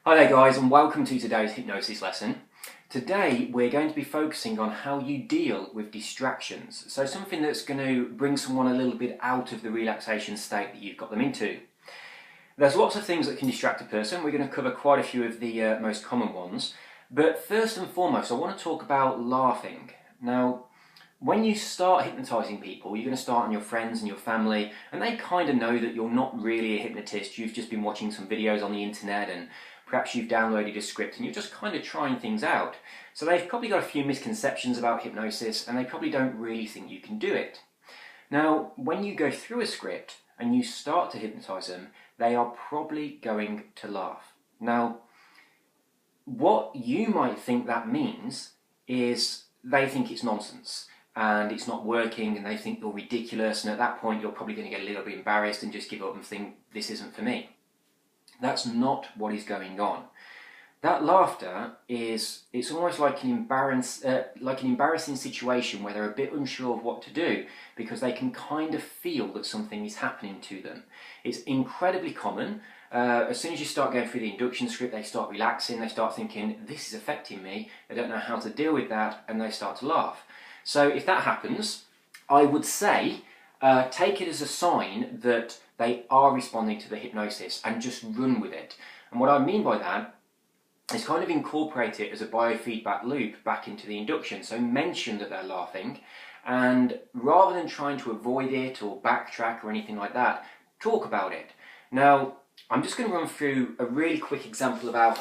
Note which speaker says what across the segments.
Speaker 1: Hi there guys, and welcome to today's hypnosis lesson. Today we're going to be focusing on how you deal with distractions. So something that's going to bring someone a little bit out of the relaxation state that you've got them into. There's lots of things that can distract a person. We're going to cover quite a few of the most common ones. But first and foremost, I want to talk about laughing. Now, when you start hypnotising people, you're going to start on your friends and your family, and they kind of know that you're not really a hypnotist. You've just been watching some videos on the internet, and perhaps you've downloaded a script and you're just kind of trying things out. So they've probably got a few misconceptions about hypnosis, and they probably don't really think you can do it. Now, when you go through a script and you start to hypnotise them, they are probably going to laugh. Now, what you might think that means is they think it's nonsense and it's not working, and they think you're ridiculous, and at that point you're probably going to get a little bit embarrassed and just give up and think, this isn't for me. That's not what is going on. That laughter it's almost like an embarrassing situation where they're a bit unsure of what to do because they can kind of feel that something is happening to them. It's incredibly common. As soon as you start going through the induction script, they start relaxing, they start thinking, this is affecting me, they don't know how to deal with that, and they start to laugh. So if that happens, I would say take it as a sign that they are responding to the hypnosis and just run with it. And what I mean by that is kind of incorporate it as a biofeedback loop back into the induction. So mention that they're laughing, and rather than trying to avoid it or backtrack or anything like that, talk about it. Now, I'm just going to run through a really quick example about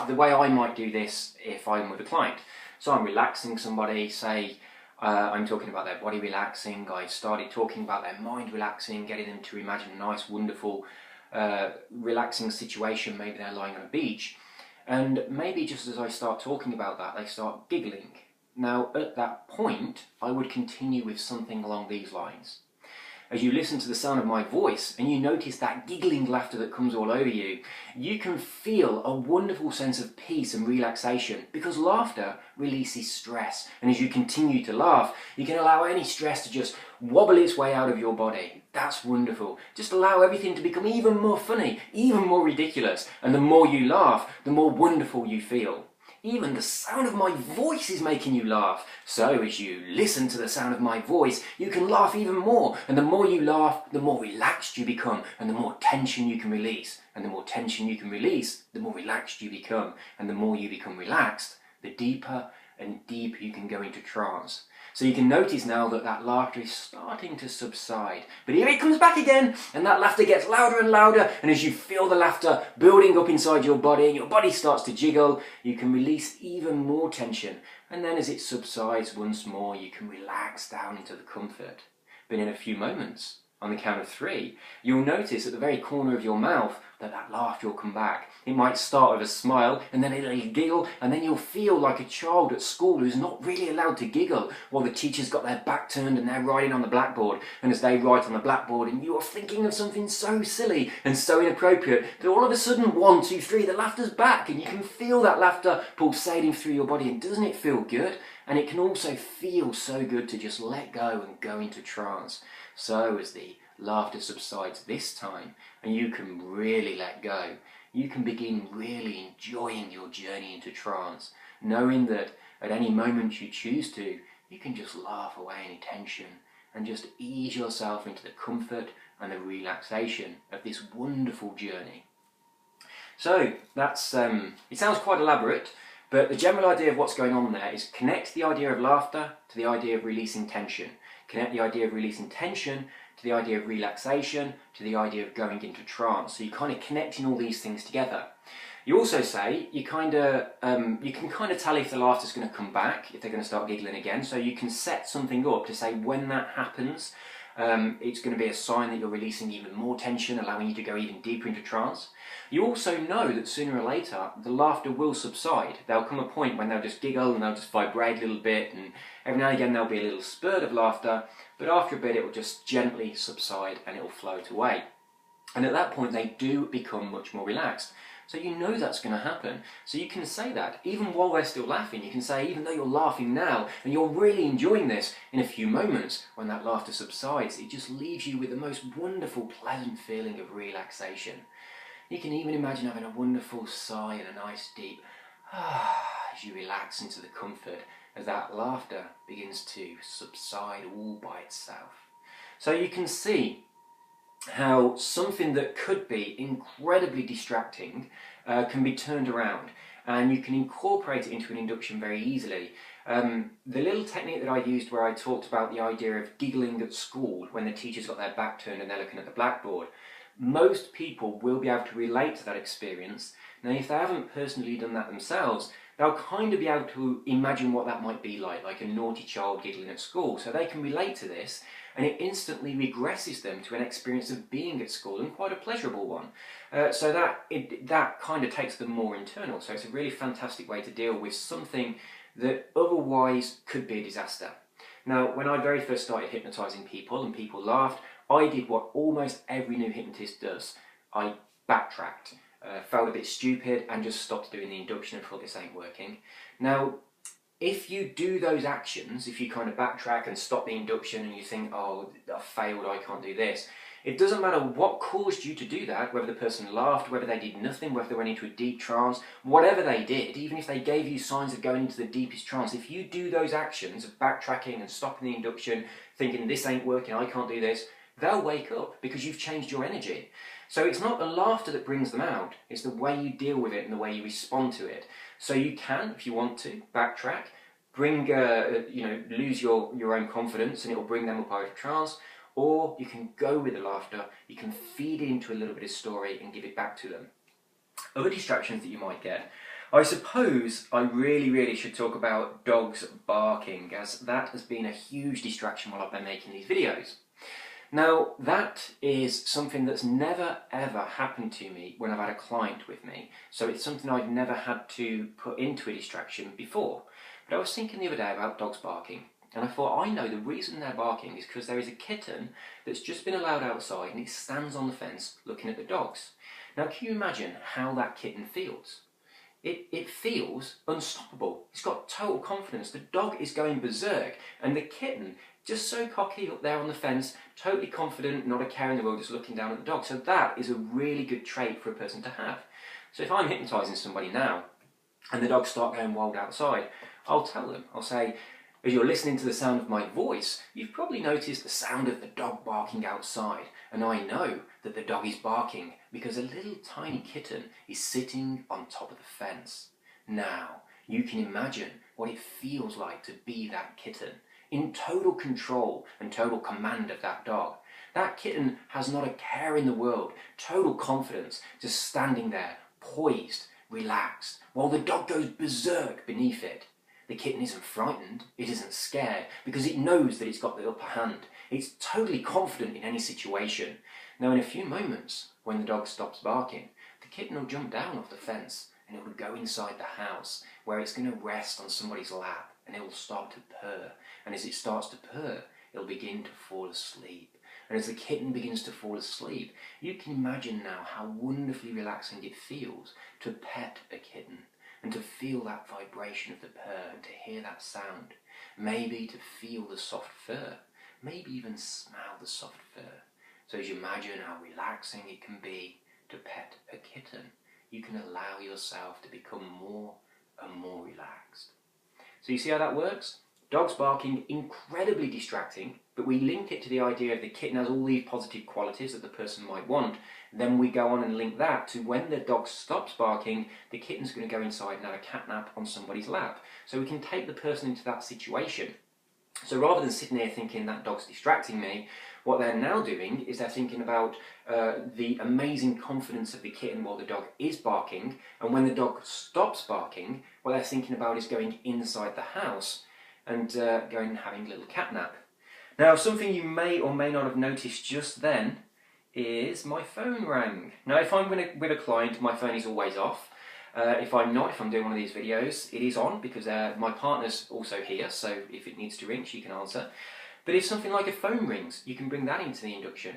Speaker 1: the way I might do this if I'm with a client. So I'm relaxing somebody, say, I'm talking about their body relaxing. I started talking about their mind relaxing, getting them to imagine a nice, wonderful, relaxing situation. Maybe they're lying on a beach. And maybe just as I start talking about that, they start giggling. Now, at that point, I would continue with something along these lines. As you listen to the sound of my voice and you notice that giggling laughter that comes all over you, you can feel a wonderful sense of peace and relaxation, because laughter releases stress. And as you continue to laugh, you can allow any stress to just wobble its way out of your body. That's wonderful. Just allow everything to become even more funny, even more ridiculous. And the more you laugh, the more wonderful you feel. Even the sound of my voice is making you laugh. So as you listen to the sound of my voice, you can laugh even more. And the more you laugh, the more relaxed you become, and the more tension you can release. And the more tension you can release, the more relaxed you become. And the more you become relaxed, the deeper and deeper you can go into trance. So you can notice now that that laughter is starting to subside. But here it comes back again, and that laughter gets louder and louder, and as you feel the laughter building up inside your body, and your body starts to jiggle, you can release even more tension. And then as it subsides once more, you can relax down into the comfort. But in a few moments, on the count of 3, you'll notice at the very corner of your mouth that laughter will come back. It might start with a smile, and then it'll giggle, and then you'll feel like a child at school who's not really allowed to giggle while the teacher's got their back turned and they're writing on the blackboard. And as they write on the blackboard and you are thinking of something so silly and so inappropriate, that all of a sudden, 1, 2, 3, the laughter's back, and you can feel that laughter pulsating through your body. And doesn't it feel good? And it can also feel so good to just let go and go into trance. So as the laughter subsides this time, and you can really let go, you can begin really enjoying your journey into trance, knowing that at any moment you choose to, you can just laugh away any tension and just ease yourself into the comfort and the relaxation of this wonderful journey. So that's it sounds quite elaborate, but the general idea of what's going on there is connect the idea of laughter to the idea of releasing tension. Connect the idea of releasing tension to the idea of relaxation, to the idea of going into trance. So you're kind of connecting all these things together. You also say, you can kind of tell if the laughter's going to come back, if they're going to start giggling again. So you can set something up to say when that happens, it's going to be a sign that you're releasing even more tension, allowing you to go even deeper into trance. You also know that sooner or later the laughter will subside. There'll come a point when they'll just giggle and they'll just vibrate a little bit, and every now and again there'll be a little spurt of laughter, but after a bit it will just gently subside and it will float away. And at that point they do become much more relaxed. So you know that's going to happen. So you can say that, even while they're still laughing, you can say, even though you're laughing now, and you're really enjoying this, in a few moments, when that laughter subsides, it just leaves you with the most wonderful, pleasant feeling of relaxation. You can even imagine having a wonderful sigh and a nice deep as you relax into the comfort as that laughter begins to subside all by itself. So you can see how something that could be incredibly distracting can be turned around, and you can incorporate it into an induction very easily. The little technique that I used where I talked about the idea of giggling at school when the teacher's got their back turned and they're looking at the blackboard, most people will be able to relate to that experience. Now, if they haven't personally done that themselves, they'll kind of be able to imagine what that might be like a naughty child giggling at school. So they can relate to this, and it instantly regresses them to an experience of being at school, and quite a pleasurable one. So that kind of takes them more internal. So it's a really fantastic way to deal with something that otherwise could be a disaster. Now, when I very first started hypnotising people and people laughed, I did what almost every new hypnotist does. I backtracked, felt a bit stupid, and just stopped doing the induction and thought this ain't working. Now, if you do those actions, if you kind of backtrack and stop the induction and you think, oh, I failed, I can't do this, it doesn't matter what caused you to do that, whether the person laughed, whether they did nothing, whether they went into a deep trance, whatever they did, even if they gave you signs of going into the deepest trance, if you do those actions of backtracking and stopping the induction, thinking this ain't working, I can't do this, they'll wake up because you've changed your energy. So it's not the laughter that brings them out, it's the way you deal with it and the way you respond to it. So you can, if you want to, backtrack, lose your own confidence, and it will bring them up out of trance. Or you can go with the laughter, you can feed it into a little bit of story and give it back to them. Other distractions that you might get. I suppose I really should talk about dogs barking, as that has been a huge distraction while I've been making these videos. Now, that is something that's never ever happened to me when I've had a client with me. So it's something I've never had to put into a distraction before. But I was thinking the other day about dogs barking. And I thought, I know the reason they're barking is because there is a kitten that's just been allowed outside and it stands on the fence looking at the dogs. Now, can you imagine how that kitten feels? It feels unstoppable. It's got total confidence. The dog is going berserk, and the kitten just so cocky up there on the fence, totally confident, not a care in the world, just looking down at the dog. So that is a really good trait for a person to have. So if I'm hypnotising somebody now and the dogs start going wild outside, I'll tell them, I'll say, as you're listening to the sound of my voice, you've probably noticed the sound of the dog barking outside. And I know that the dog is barking because a little tiny kitten is sitting on top of the fence. Now, you can imagine what it feels like to be that kitten, in total control and total command of that dog. That kitten has not a care in the world, total confidence, just standing there, poised, relaxed, while the dog goes berserk beneath it. The kitten isn't frightened, it isn't scared, because it knows that it's got the upper hand. It's totally confident in any situation. Now, in a few moments, when the dog stops barking, the kitten will jump down off the fence and it will go inside the house, where it's going to rest on somebody's lap, and it will start to purr. And as it starts to purr, it'll begin to fall asleep. And as the kitten begins to fall asleep, you can imagine now how wonderfully relaxing it feels to pet a kitten, and to feel that vibration of the purr, and to hear that sound. Maybe to feel the soft fur, maybe even smell the soft fur. So as you imagine how relaxing it can be to pet a kitten, you can allow yourself to become more and more relaxed. So you see how that works? Dogs barking, incredibly distracting, but we link it to the idea of the kitten has all these positive qualities that the person might want. Then we go on and link that to when the dog stops barking, the kitten's going to go inside and have a cat nap on somebody's lap. So we can take the person into that situation. So rather than sitting there thinking that dog's distracting me, what they're now doing is they're thinking about the amazing confidence of the kitten while the dog is barking, and when the dog stops barking, what they're thinking about is going inside the house and going and having a little cat nap. Now, something you may or may not have noticed just then is my phone rang. Now, if I'm with a client, my phone is always off. If I'm doing one of these videos, it is on because my partner's also here, so if it needs to ring, she can answer. But if something like a phone rings, you can bring that into the induction.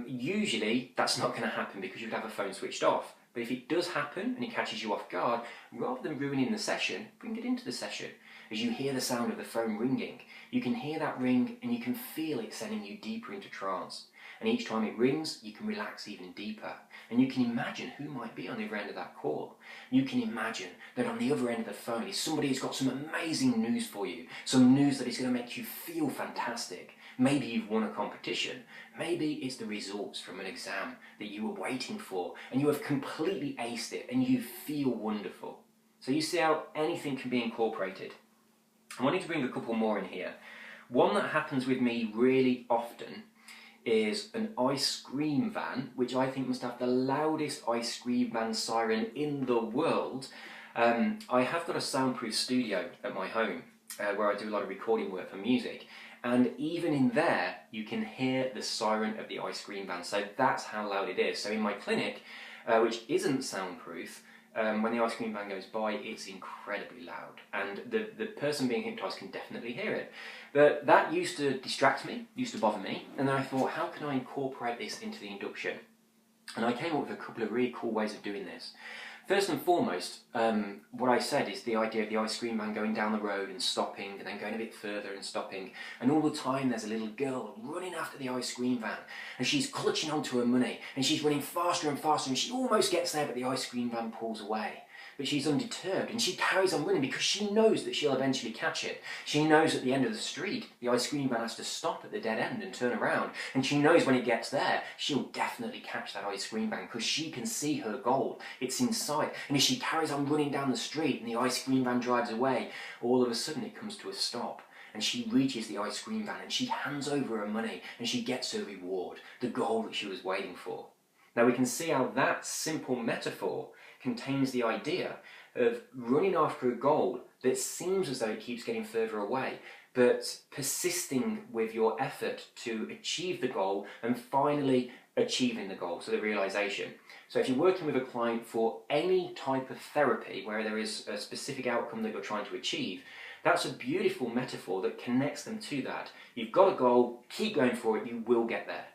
Speaker 1: Usually, that's not going to happen because you'd have a phone switched off. But if it does happen and it catches you off guard, rather than ruining the session, bring it into the session. As you hear the sound of the phone ringing, you can hear that ring and you can feel it sending you deeper into trance. And each time it rings, you can relax even deeper. And you can imagine who might be on the other end of that call. You can imagine that on the other end of the phone is somebody who's got some amazing news for you, some news that is going to make you feel fantastic. Maybe you've won a competition. Maybe it's the results from an exam that you were waiting for and you have completely aced it and you feel wonderful. So you see how anything can be incorporated. I wanted to bring a couple more in here. One that happens with me really often is an ice cream van, which I think must have the loudest ice cream van siren in the world. I have got a soundproof studio at my home where I do a lot of recording work for music, and even in there you can hear the siren of the ice cream van, so that's how loud it is. So in my clinic, which isn't soundproof, when the ice cream van goes by, it's incredibly loud, and the person being hypnotised can definitely hear it. But that used to distract me, used to bother me, and then I thought, how can I incorporate this into the induction? And I came up with a couple of really cool ways of doing this. First and foremost, what I said is the idea of the ice cream van going down the road and stopping, and then going a bit further and stopping, and all the time there's a little girl running after the ice cream van, and she's clutching onto her money, and she's running faster and faster, and she almost gets there, but the ice cream van pulls away. But she's undeterred, and she carries on running because she knows that she'll eventually catch it. She knows at the end of the street, the ice cream van has to stop at the dead end and turn around, and she knows when it gets there, she'll definitely catch that ice cream van because she can see her goal. It's in sight, and if she carries on running down the street and the ice cream van drives away, all of a sudden it comes to a stop. And she reaches the ice cream van and she hands over her money and she gets her reward, the goal that she was waiting for. Now we can see how that simple metaphor contains the idea of running after a goal that seems as though it keeps getting further away, but persisting with your effort to achieve the goal and finally achieving the goal, so the realization. So if you're working with a client for any type of therapy where there is a specific outcome that you're trying to achieve, that's a beautiful metaphor that connects them to that. You've got a goal, keep going for it, you will get there.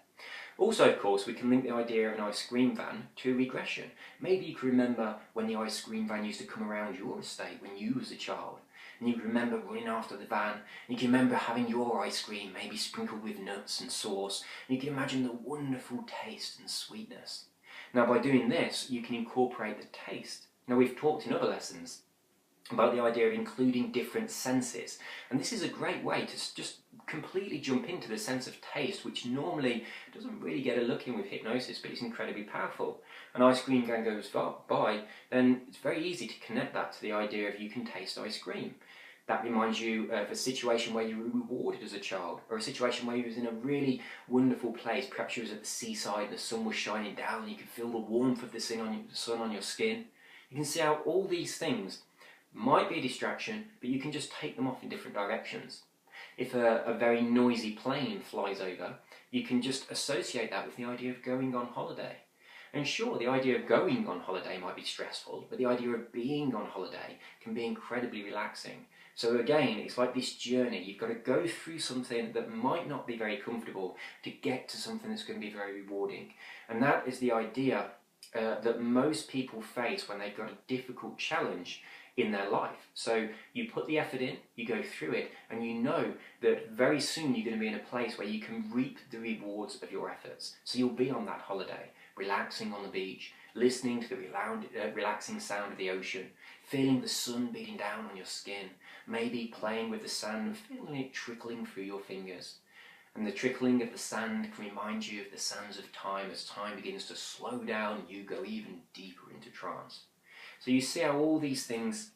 Speaker 1: Also, of course, we can link the idea of an ice cream van to regression. Maybe you can remember when the ice cream van used to come around your estate when you was a child, and you can remember running after the van, and you can remember having your ice cream maybe sprinkled with nuts and sauce, and you can imagine the wonderful taste and sweetness. Now by doing this, you can incorporate the taste. Now we've talked in other lessons about the idea of including different senses, and this is a great way to just completely jump into the sense of taste, which normally doesn't really get a look in with hypnosis, but it's incredibly powerful. An ice cream van goes by, then it's very easy to connect that to the idea of you can taste ice cream. That reminds you of a situation where you were rewarded as a child, or a situation where you was in a really wonderful place. Perhaps you was at the seaside and the sun was shining down and you could feel the warmth of the sun on your skin. You can see how all these things might be a distraction, but you can just take them off in different directions. If a very noisy plane flies over, you can just associate that with the idea of going on holiday. And sure, the idea of going on holiday might be stressful, but the idea of being on holiday can be incredibly relaxing. So again, it's like this journey. You've got to go through something that might not be very comfortable to get to something that's going to be very rewarding. And that is the idea that most people face when they've got a difficult challenge in their life. So you put the effort in, you go through it, and you know that very soon you're going to be in a place where you can reap the rewards of your efforts. So you'll be on that holiday, relaxing on the beach, listening to the relaxing sound of the ocean, feeling the sun beating down on your skin, maybe playing with the sand and feeling it trickling through your fingers. And the trickling of the sand can remind you of the sands of time. As time begins to slow down, you go even deeper into trance. So you see how all these things,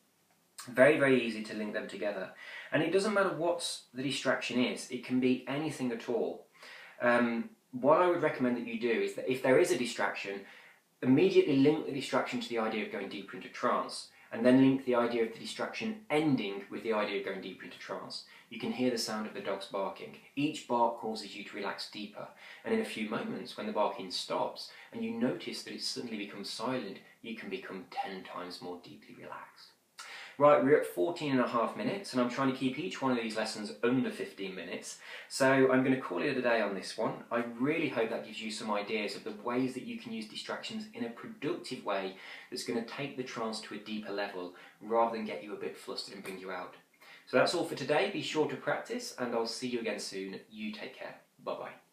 Speaker 1: very, very easy to link them together. And it doesn't matter what the distraction is, it can be anything at all. What I would recommend that you do is that if there is a distraction, immediately link the distraction to the idea of going deeper into trance, and then link the idea of the distraction ending with the idea of going deeper into trance. You can hear the sound of the dogs barking. Each bark causes you to relax deeper, and in a few moments when the barking stops and you notice that it suddenly becomes silent, you can become 10 times more deeply relaxed. Right, we're at 14.5 minutes, and I'm trying to keep each one of these lessons under 15 minutes, so I'm going to call it a day on this one. I really hope that gives you some ideas of the ways that you can use distractions in a productive way that's going to take the trance to a deeper level, rather than get you a bit flustered and bring you out. So that's all for today. Be sure to practice, and I'll see you again soon. You take care. Bye-bye.